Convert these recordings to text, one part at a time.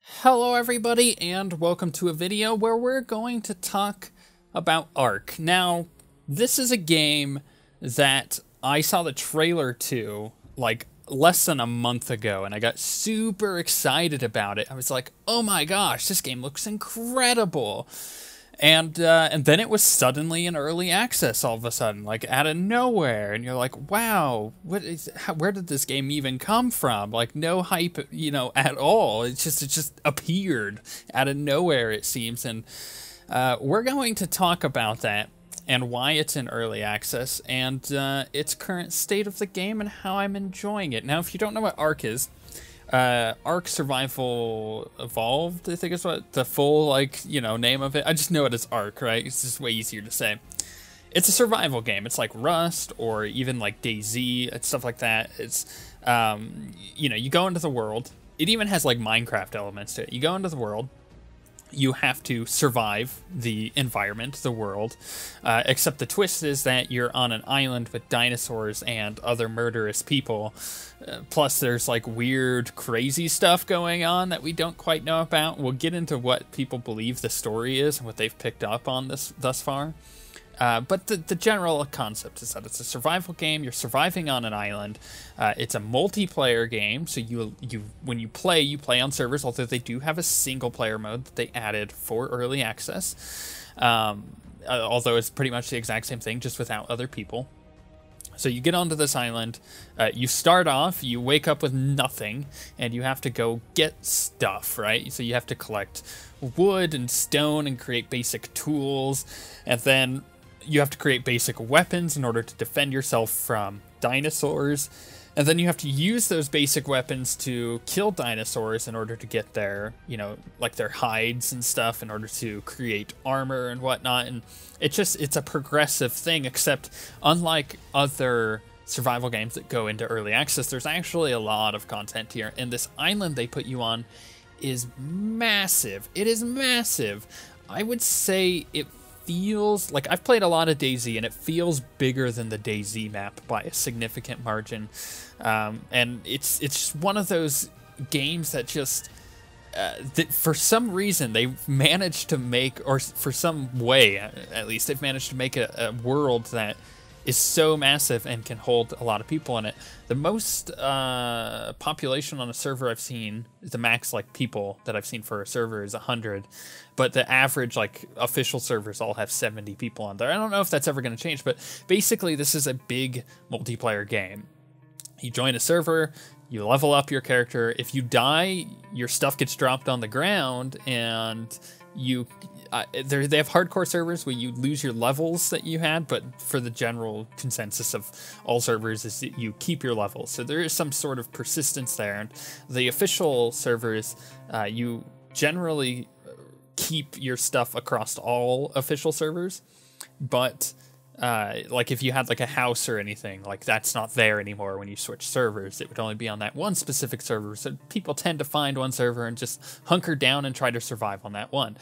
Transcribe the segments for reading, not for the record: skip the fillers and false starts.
Hello everybody, and welcome to a video where we're going to talk about ARK. Now, this is a game that I saw the trailer to like less than a month ago, and I got super excited about it. I was like, oh my gosh, this game looks incredible. And then it was suddenly in early access all of a sudden, like out of nowhere, and you're like, wow, where did this game even come from? Like no hype, at all. It just appeared out of nowhere, it seems, and we're going to talk about that and why it's in early access and its current state of the game and how I'm enjoying it. Now, if you don't know what ARK is, ARK Survival Evolved, I think is what the full, name of it. I just know it as ARK, right? It's just way easier to say. It's a survival game. It's like Rust or even like DayZ and stuff like that. It's, you go into the world. It even has like Minecraft elements to it. You go into the world. You have to survive the environment, the world, except the twist is that you're on an island with dinosaurs and other murderous people. Plus, there's like weird, crazy stuff going on that we don't quite know about. We'll get into what people believe the story is and what they've picked up on this thus far. But the general concept is that it's a survival game. You're surviving on an island. It's a multiplayer game, so when you play on servers, although they do have a single-player mode that they added for early access. Although it's pretty much the exact same thing, just without other people. So you get onto this island, you start off, you wake up with nothing, and you have to go get stuff, right? So you have to collect wood and stone and create basic tools, and then you have to create basic weapons in order to defend yourself from dinosaurs. And then you have to use those basic weapons to kill dinosaurs in order to get their, like their hides and stuff in order to create armor and whatnot. And it's a progressive thing, except unlike other survival games that go into early access, there's actually a lot of content here. And this island they put you on is massive. It is massive. I would say it feels like I've played a lot of DayZ, and it feels bigger than the DayZ map by a significant margin. And it's one of those games that just that for some reason they've managed to make, or for some way at least, they've managed to make a world that is so massive and can hold a lot of people in it. The most population on a server I've seen, the max people that I've seen for a server is 100, but the average official servers all have 70 people on there. I don't know if that's ever going to change, but basically this is a big multiplayer game. You join a server, you level up your character. If you die, your stuff gets dropped on the ground, and they have hardcore servers where you lose your levels that you had, but for the general consensus of all servers is that you keep your levels. So there is some sort of persistence there. And the official servers, you generally keep your stuff across all official servers, but if you had a house or anything, that's not there anymore when you switch servers. It would only be on that one specific server. So people tend to find one server and just hunker down and try to survive on that one.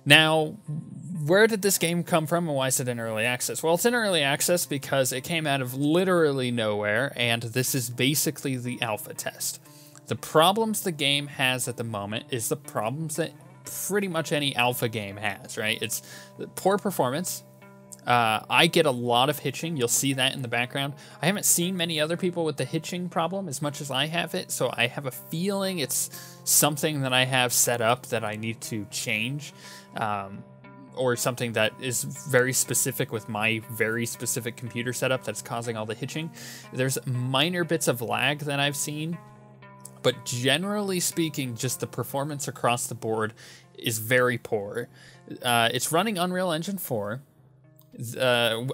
Now, where did this game come from, and why is it in early access? Well, it's in early access because it came out of literally nowhere, and this is basically the alpha test. The problems the game has at the moment is the problems that pretty much any alpha game has, right? It's poor performance. I get a lot of hitching. You'll see that in the background. I haven't seen many other people with the hitching problem as much as I have it, so I have a feeling it's something that I have set up that I need to change, or something that is very specific with my very specific computer setup that's causing all the hitching. There's minor bits of lag that I've seen, but generally speaking, just the performance across the board is very poor. It's running Unreal Engine 4.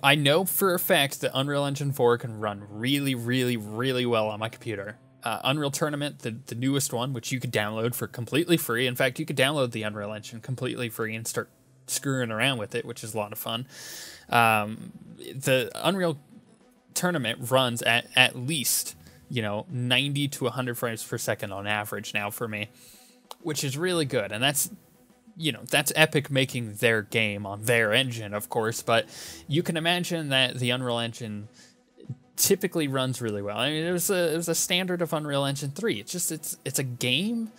I know for a fact that Unreal Engine 4 can run really, really, really well on my computer. Unreal Tournament, the newest one, which you could download for completely free. In fact, you could download the Unreal Engine completely free and start screwing around with it, which is a lot of fun. The Unreal Tournament runs at least, 90 to 100 frames per second on average now for me, which is really good. And that's that's Epic making their game on their engine, of course, but you can imagine that the Unreal Engine typically runs really well. I mean, it was a standard of Unreal Engine 3. It's a game,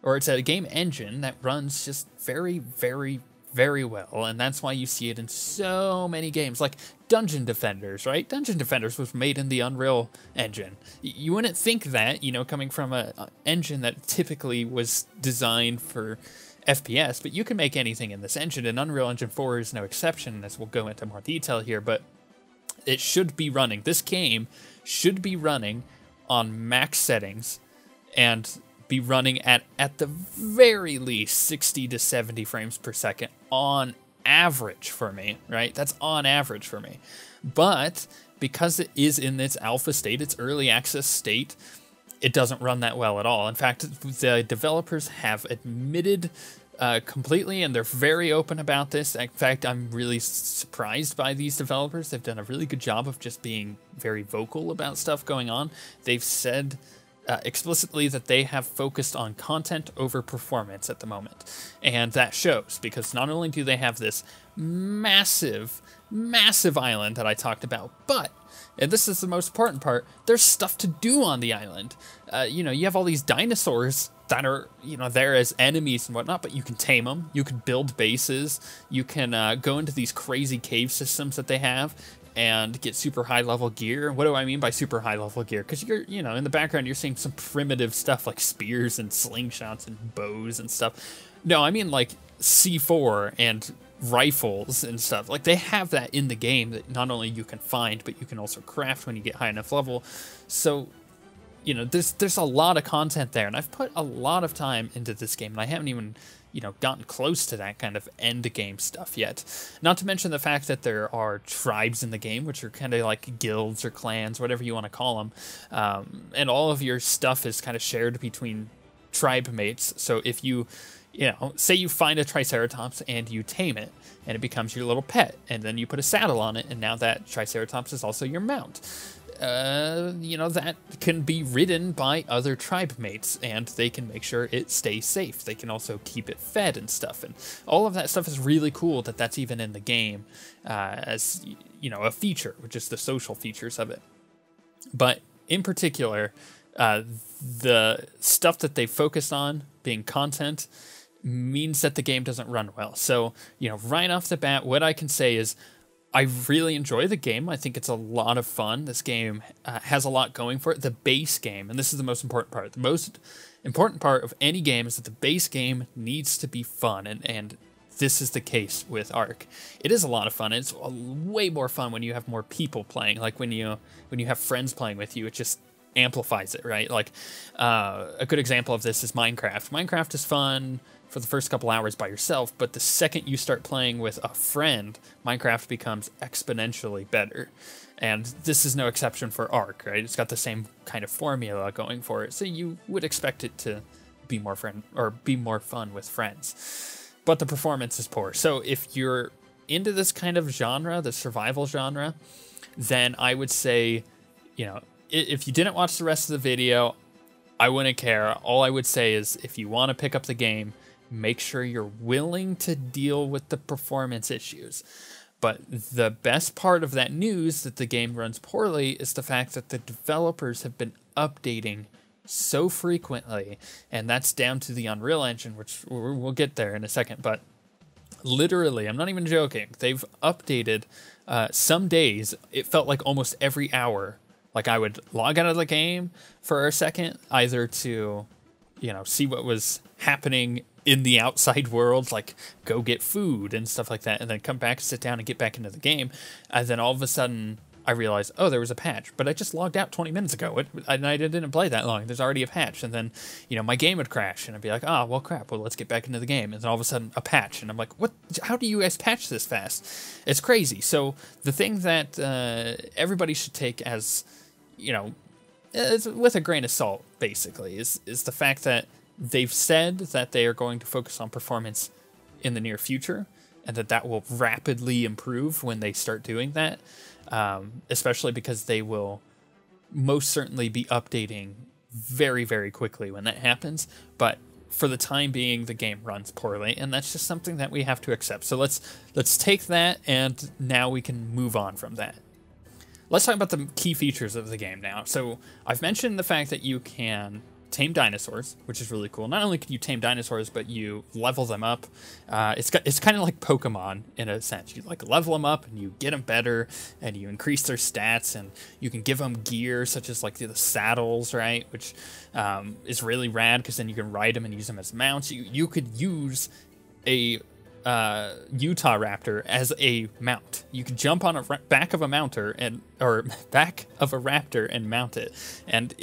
or it's a game engine that runs just very, very, very well, and that's why you see it in so many games, like Dungeon Defenders, right? Dungeon Defenders was made in the Unreal Engine. You wouldn't think that, you know, coming from an engine that typically was designed for FPS, but you can make anything in this engine, and Unreal Engine 4 is no exception, as we'll go into more detail here, but it should be running. This game should be running on max settings and be running at the very least 60 to 70 frames per second on average for me, right? That's on average for me. But because it is in its alpha state, its early access state, it doesn't run that well at all. In fact, the developers have admitted completely, and they're very open about this. In fact, I'm really surprised by these developers. They've done a really good job of just being very vocal about stuff going on. They've said explicitly that they have focused on content over performance at the moment. And that shows, because not only do they have this massive, massive island that I talked about, but, and this is the most important part, there's stuff to do on the island. You know, you have all these dinosaurs that are, you know, there as enemies and whatnot, but you can tame them, you can build bases, you can go into these crazy cave systems that they have and get super high level gear. What do I mean by super high level gear? Because you're, you know, in the background you're seeing some primitive stuff like spears and slingshots and bows and stuff. No, I mean like C4 and rifles and stuff. Like, they have that in the game that not only you can find, but you can also craft when you get high enough level. So, you know, there's a lot of content there, and I've put a lot of time into this game, and I haven't even, you know, gotten close to that kind of end game stuff yet. Not to mention the fact that there are tribes in the game, which are kind of like guilds or clans, whatever you want to call them, and all of your stuff is kind of shared between tribe mates. So if you know, say you find a Triceratops and you tame it, and it becomes your little pet, and then you put a saddle on it, and now that Triceratops is also your mount. You know, that can be ridden by other tribe mates, and they can make sure it stays safe. They can also keep it fed and stuff, and all of that stuff is really cool that that's even in the game as, you know, a feature, which is the social features of it. But in particular, the stuff that they focused on being content means that the game doesn't run well. So, you know, right off the bat, what I can say is I really enjoy the game. I think it's a lot of fun. This game has a lot going for it. The base game, and this is the most important part, the most important part of any game is that the base game needs to be fun, and this is the case with ARK. It is a lot of fun. It's way more fun when you have more people playing. Like when you have friends playing with you, it just amplifies it, right? Like a good example of this is Minecraft. Minecraft is fun for the first couple hours by yourself, but the second you start playing with a friend, Minecraft becomes exponentially better. And this is no exception for ARK, right? It's got the same kind of formula going for it, so you would expect it to be more fun with friends. But the performance is poor. So if you're into this kind of genre, the survival genre, then I would say, you know, if you didn't watch the rest of the video, I wouldn't care. All I would say is if you want to pick up the game, make sure you're willing to deal with the performance issues. But the best part of that news that the game runs poorly is the fact that the developers have been updating so frequently, and that's down to the Unreal Engine, which we'll get there in a second, but literally, I'm not even joking, they've updated some days, it felt like almost every hour. Like, I would log out of the game for a second, either to, you know, see what was happening in the outside world, like go get food and stuff like that, and then come back, sit down, and get back into the game. And then all of a sudden, I realized, oh, there was a patch, but I just logged out 20 minutes ago, and I didn't play that long. There's already a patch, and then, you know, my game would crash, and I'd be like, oh, well, crap, well, let's get back into the game. And then all of a sudden, a patch, and I'm like, what? How do you guys patch this fast? It's crazy. So the thing that everybody should take as, you know, with a grain of salt, basically, is the fact that they've said that they are going to focus on performance in the near future, and that will rapidly improve when they start doing that, especially because they will most certainly be updating very, very quickly when that happens. But for the time being, the game runs poorly, and that's just something that we have to accept. So let's take that, and now we can move on from that. let's talk about the key features of the game now. So I've mentioned the fact that you can tame dinosaurs, which is really cool. Not only can you tame dinosaurs, but you level them up. It's kind of like Pokemon in a sense. You like level them up and you get them better and you increase their stats, and you can give them gear such as like the saddles, right? Which is really rad because then you can ride them and use them as mounts. You could use a Utah raptor as a mount. You could jump on a back of a raptor and mount it, and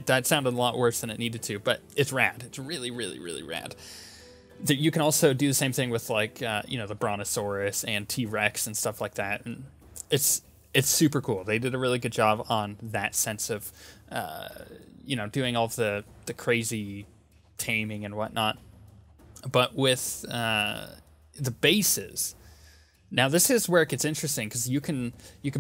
that sounded a lot worse than it needed to, but it's rad. It's really, really, really rad. You can also do the same thing with like the Brontosaurus and T-Rex and stuff like that, and it's super cool. They did a really good job on that sense of doing all of the crazy taming and whatnot. But with the bases, now this is where it gets interesting, because you can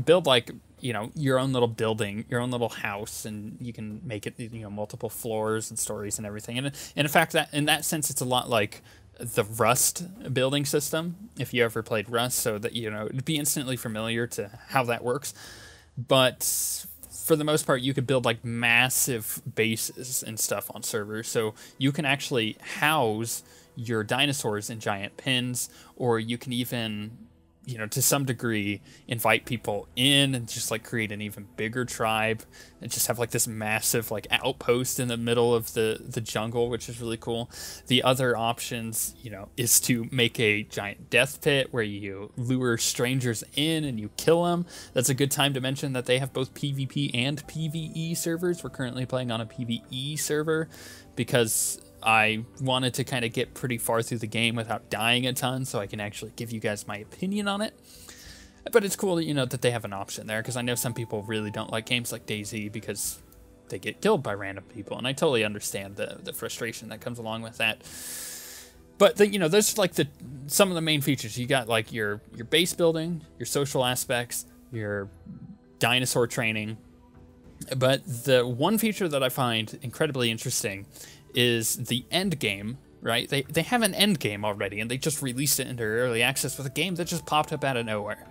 build like your own little building, your own little house, and you can make it multiple floors and stories and everything. And in fact, that in that sense, it's a lot like the Rust building system, if you ever played Rust, so that it'd be instantly familiar to how that works. But for the most part, you could build like massive bases and stuff on servers, so you can actually house your dinosaurs in giant pens, or you can even, to some degree, invite people in and just like create an even bigger tribe and just have like this massive like outpost in the middle of the jungle, which is really cool. The other options, is to make a giant death pit where you lure strangers in and you kill them. That's a good time to mention that they have both PvP and PvE servers. We're currently playing on a PvE server because I wanted to kind of get pretty far through the game without dying a ton, so I can actually give you guys my opinion on it. But it's cool that that they have an option there, because I know some people really don't like games like DayZ because they get killed by random people, and I totally understand the frustration that comes along with that. But there's like some of the main features. You got like your base building, your social aspects, your dinosaur training. But the one feature that I find incredibly interesting is the end game, right? They have an end game already, and they just released it into early access with a game that just popped up out of nowhere.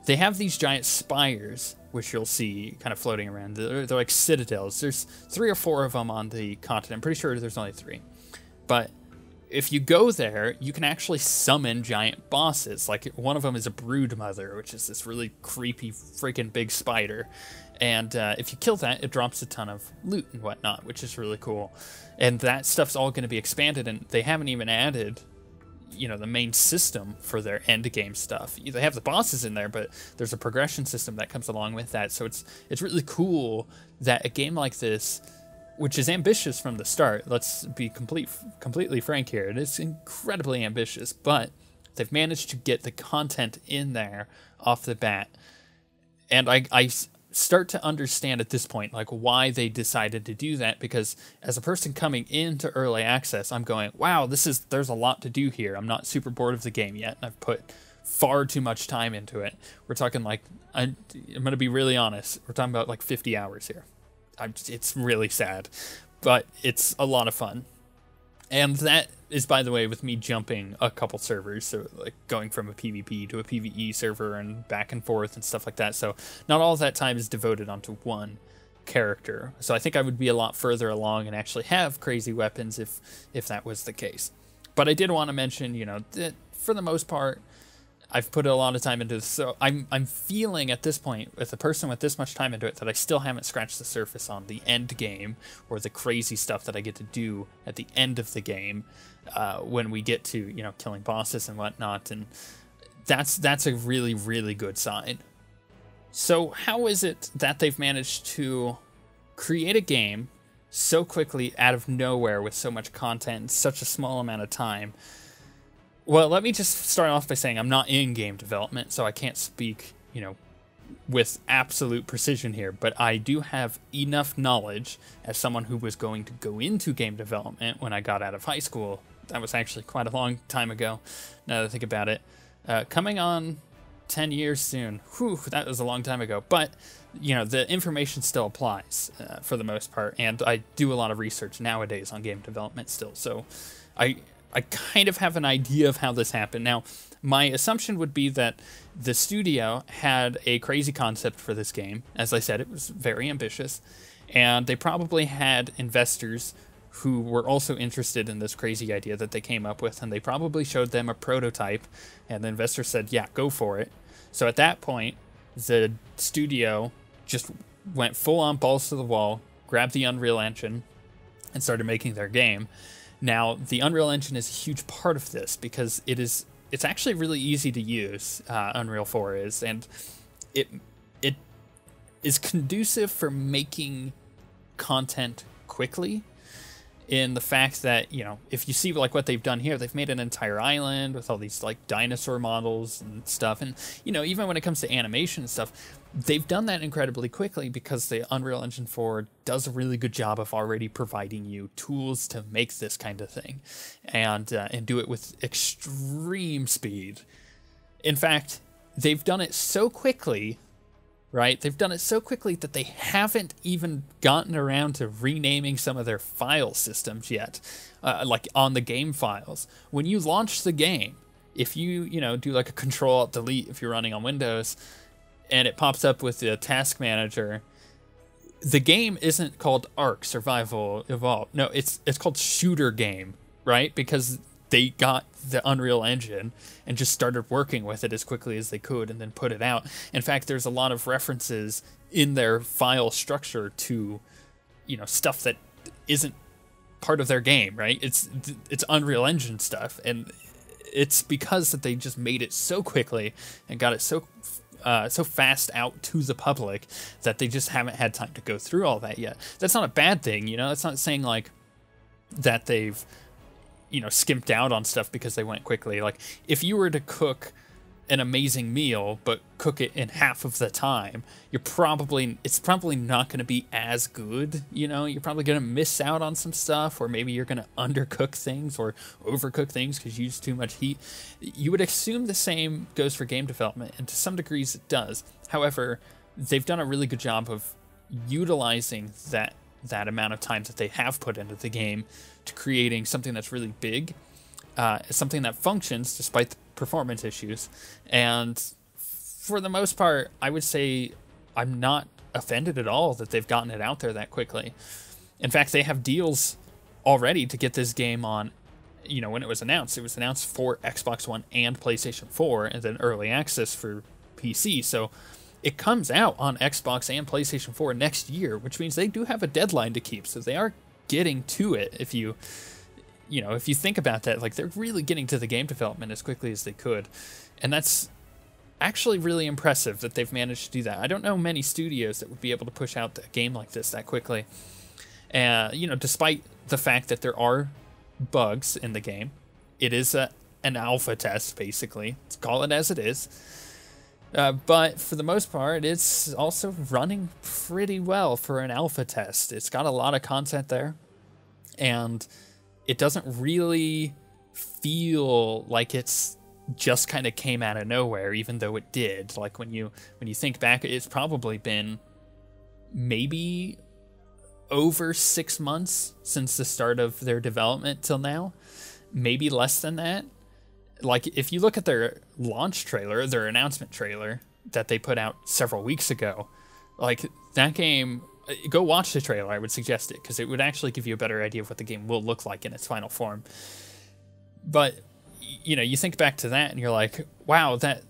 They have these giant spires, which you'll see kind of floating around. They're like citadels. There's 3 or 4 of them on the continent. I'm pretty sure there's only 3. But if you go there, you can actually summon giant bosses. Like one of them is a brood mother, which is this really creepy freaking big spider. And if you kill that, it drops a ton of loot and whatnot, which is really cool. And that stuff's all going to be expanded, and they haven't even added, the main system for their end game stuff. They have the bosses in there, but there's a progression system that comes along with that. So it's really cool that a game like this, which is ambitious from the start, let's be completely frank here, it is incredibly ambitious, but they've managed to get the content in there off the bat. And I start to understand at this point like why they decided to do that, because as a person coming into early access, I'm going, wow, there's a lot to do here. I'm not super bored of the game yet, and I've put far too much time into it. We're talking like, I'm going to be really honest, we're talking about like 50 hours here. It's really sad, but it's a lot of fun. And that is, by the way, with me jumping a couple servers, so like going from a PvP to a PvE server and back and forth and stuff like that. So not all of that time is devoted onto one character. So I think I would be a lot further along and actually have crazy weapons if that was the case. But I did want to mention, that for the most part, I've put a lot of time into this, so I'm feeling at this point, with a person with this much time into it, that I still haven't scratched the surface on the end game, or the crazy stuff that I get to do at the end of the game, when we get to, killing bosses and whatnot, and that's a really, really good sign. So how is it that they've managed to create a game so quickly out of nowhere with so much content in such a small amount of time? Well, let me just start off by saying I'm not in game development, so I can't speak, with absolute precision here, but I do have enough knowledge as someone who was going to go into game development when I got out of high school. That was actually quite a long time ago, now that I think about it. Coming on 10 years soon. Whew, that was a long time ago. But, the information still applies for the most part, and I do a lot of research nowadays on game development still, so I kind of have an idea of how this happened. Now, my assumption would be that the studio had a crazy concept for this game. As I said, it was very ambitious, and they probably had investors who were also interested in this crazy idea that they came up with, and they probably showed them a prototype, and the investor said, yeah, go for it. So at that point, the studio just went full on balls to the wall, grabbed the Unreal Engine, and started making their game. Now, the Unreal Engine is a huge part of this because it's actually really easy to use, Unreal 4 is, and it is conducive for making content quickly, in the fact that, you know, if you see like what they've done here, they've made an entire island with all these like dinosaur models and stuff. And, you know, even when it comes to animation and stuff, they've done that incredibly quickly because the Unreal Engine 4 does a really good job of already providing you tools to make this kind of thing, and do it with extreme speed. In fact, they've done it so quickly, right? They've done it so quickly that they haven't even gotten around to renaming some of their file systems yet, like on the game files. When you launch the game, if you do like a Control-Alt-Delete if you're running on Windows, and it pops up with the task manager, the game isn't called ARK Survival Evolved. No, it's called Shooter Game, right? Because they got the Unreal Engine and just started working with it as quickly as they could and then put it out. In fact, there's a lot of references in their file structure to, stuff that isn't part of their game, right? It's Unreal Engine stuff, and it's because that they just made it so quickly and got it so fast out to the public that they just haven't had time to go through all that yet. That's not a bad thing, It's not saying like that they've skimped out on stuff because they went quickly. Like, if you were to cook an amazing meal but cook it in half of the time, it's probably not going to be as good. You're probably going to miss out on some stuff, or maybe you're going to undercook things or overcook things because you use too much heat. You would assume the same goes for game development, and to some degrees it does. However, they've done a really good job of utilizing that amount of time that they have put into the game to creating something that's really big, something that functions despite the performance issues. And for the most part, I would say I'm not offended at all that they've gotten it out there that quickly. In fact, they have deals already to get this game on, when it was announced for Xbox One and PlayStation 4, and then early access for PC. So it comes out on Xbox and PlayStation 4 next year, which means they do have a deadline to keep. So they are getting to it. If you think about that, like, they're really getting to the game development as quickly as they could. And that's actually really impressive that they've managed to do that. I don't know many studios that would be able to push out a game like this that quickly. Despite the fact that there are bugs in the game. It is an alpha test, basically. Let's call it as it is. But for the most part, it's also running pretty well for an alpha test. It's got a lot of content there, and it doesn't really feel like it's just kind of came out of nowhere, even though it did. Like, when you think back, it's probably been maybe over 6 months since the start of their development till now, maybe less than that. Like, if you look at their launch trailer, their announcement trailer that they put out several weeks ago, like, that game, go watch the trailer, I would suggest it, because it would actually give you a better idea of what the game will look like in its final form. But, you think back to that and you're like, wow, that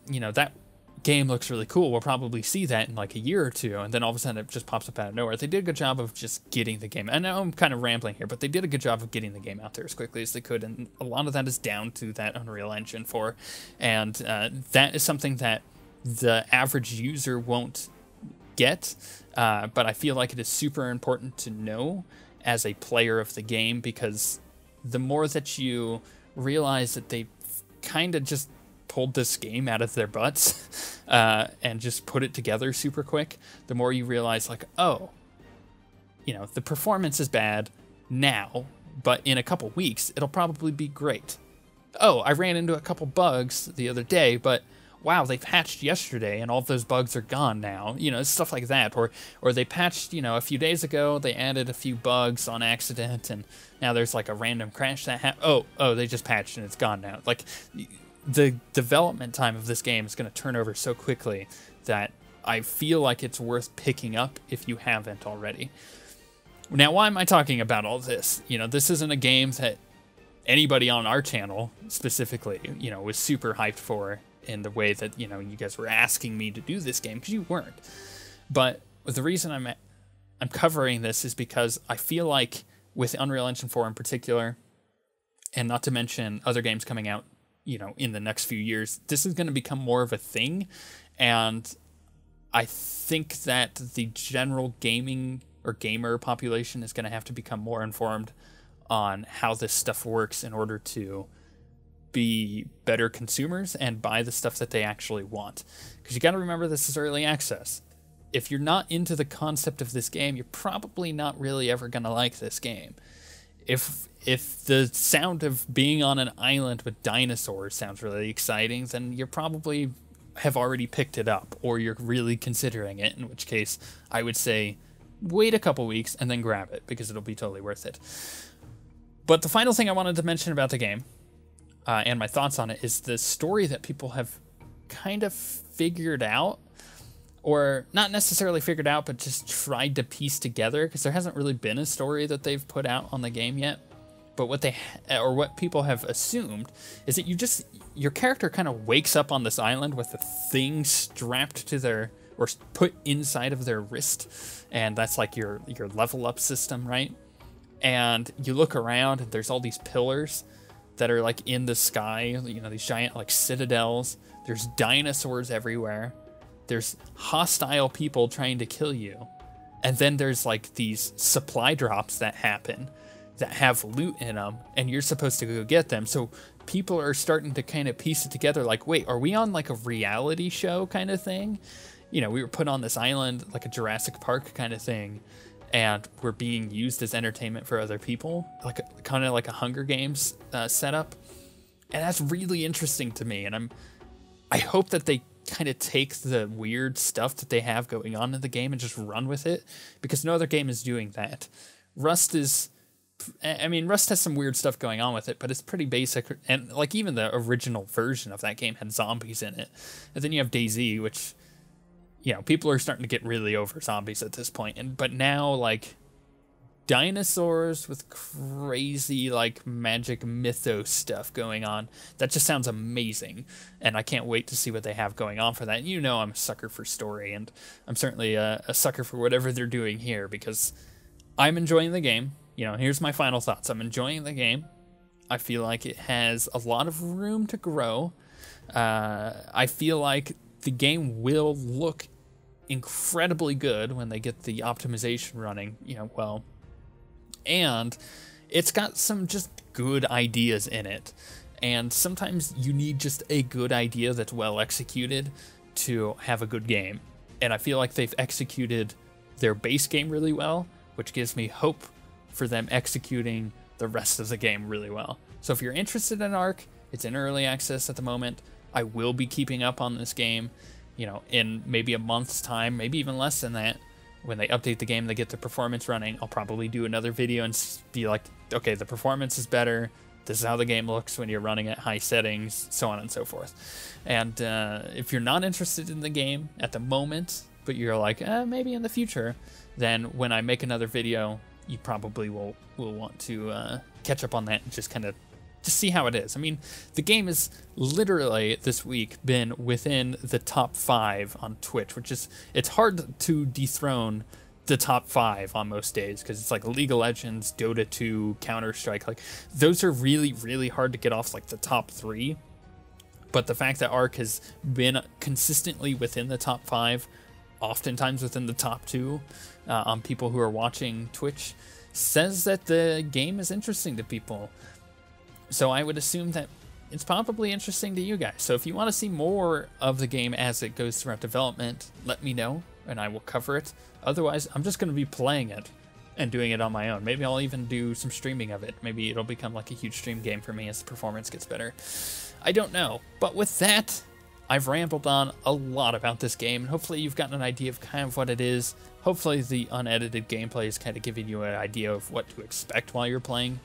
game looks really cool. We'll probably see that in like a year or two, and then all of a sudden it just pops up out of nowhere. They did a good job of just getting the game. I know I'm kind of rambling here, but they did a good job of getting the game out there as quickly as they could, and a lot of that is down to that Unreal Engine 4, and that is something that the average user won't get, but I feel like it is super important to know as a player of the game, because the more that you realize that they kind of just pulled this game out of their butts and just put it together super quick, the more you realize, like, oh, the performance is bad now, but in a couple weeks it'll probably be great. Oh, I ran into a couple bugs the other day, but wow, they patched yesterday and all of those bugs are gone now. Stuff like that. Or they patched, a few days ago, they added a few bugs on accident, and now there's like a random crash that happened. Oh, they just patched and it's gone now. Like, the development time of this game is going to turn over so quickly that I feel like it's worth picking up if you haven't already. Now, why am I talking about all this? You know, this isn't a game that anybody on our channel specifically, you know, was super hyped for in the way that, you know, you guys were asking me to do this game, because you weren't. But the reason I'm covering this is because I feel like with Unreal Engine 4 in particular, and not to mention other games coming out, you know, in the next few years, this is going to become more of a thing. And I think that the general gaming or gamer population is going to have to become more informed on how this stuff works in order to be better consumers and buy the stuff that they actually want. Because you got to remember, this is early access. If you're not into the concept of this game, you're probably not really ever going to like this game. If the sound of being on an island with dinosaurs sounds really exciting, then you probably have already picked it up, or you're really considering it, in which case I would say wait a couple weeks and then grab it, because it'll be totally worth it. But the final thing I wanted to mention about the game, and my thoughts on it, is the story that people have kind of figured out, or not necessarily figured out, but just tried to piece together, because there hasn't really been a story that they've put out on the game yet. But what people have assumed is that your character kind of wakes up on this island with a thing strapped to their, or put inside of their wrist, and that's like your level up system, right? And you look around, and there's all these pillars that are like in the sky, you know, these giant like citadels. There's dinosaurs everywhere. There's hostile people trying to kill you. And then there's like these supply drops that happen that have loot in them, and you're supposed to go get them. So people are starting to kind of piece it together, like, wait, are we on like a reality show kind of thing? You know, we were put on this island like a Jurassic Park kind of thing, and we're being used as entertainment for other people, like kind of like a Hunger Games setup. And that's really interesting to me, and I hope that they kind of take the weird stuff that they have going on in the game and just run with it, because no other game is doing that. Rust has some weird stuff going on with it, but it's pretty basic, and like even the original version of that game had zombies in it. And then you have DayZ, which, you know, people are starting to get really over zombies at this point, but now like dinosaurs with crazy like magic mythos stuff going on, that just sounds amazing, and I can't wait to see what they have going on for that. And you know, I'm a sucker for story, and I'm certainly a sucker for whatever they're doing here, because I'm enjoying the game. You know, here's my final thoughts. I'm enjoying the game. I feel like it has a lot of room to grow. I feel like the game will look incredibly good when they get the optimization running, you know, well. And it's got some just good ideas in it. And sometimes you need just a good idea that's well executed to have a good game. And I feel like they've executed their base game really well, which gives me hope for them executing the rest of the game really well. So if you're interested in ARK, it's in early access at the moment. I will be keeping up on this game, you know, in maybe a month's time, maybe even less than that. When they update the game, they get the performance running, I'll probably do another video and be like, okay, the performance is better. This is how the game looks when you're running at high settings, so on and so forth. And if you're not interested in the game at the moment, but you're like, maybe in the future, then when I make another video, you probably will want to catch up on that and just kind of see how it is. I mean, the game has literally this week been within the top 5 on Twitch, which is, it's hard to dethrone the top 5 on most days, because it's like League of Legends, Dota 2, Counter-Strike, like those are really, really hard to get off like the top 3. But the fact that ARK has been consistently within the top 5, oftentimes within the top 2 on people who are watching Twitch, says that the game is interesting to people. So I would assume that it's probably interesting to you guys. So if you want to see more of the game as it goes throughout development, let me know and I will cover it. Otherwise, I'm just going to be playing it and doing it on my own. Maybe I'll even do some streaming of it. Maybe it'll become like a huge stream game for me as the performance gets better. I don't know. But with that, I've rambled on a lot about this game, and hopefully you've gotten an idea of kind of what it is. hopefully the unedited gameplay is kind of giving you an idea of what to expect while you're playing.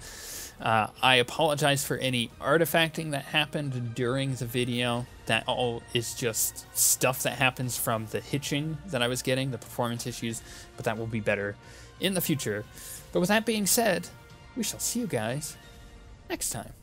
I apologize for any artifacting that happened during the video. That all is just stuff that happens from the hitching that I was getting, the performance issues, but that will be better in the future. But with that being said, we shall see you guys next time.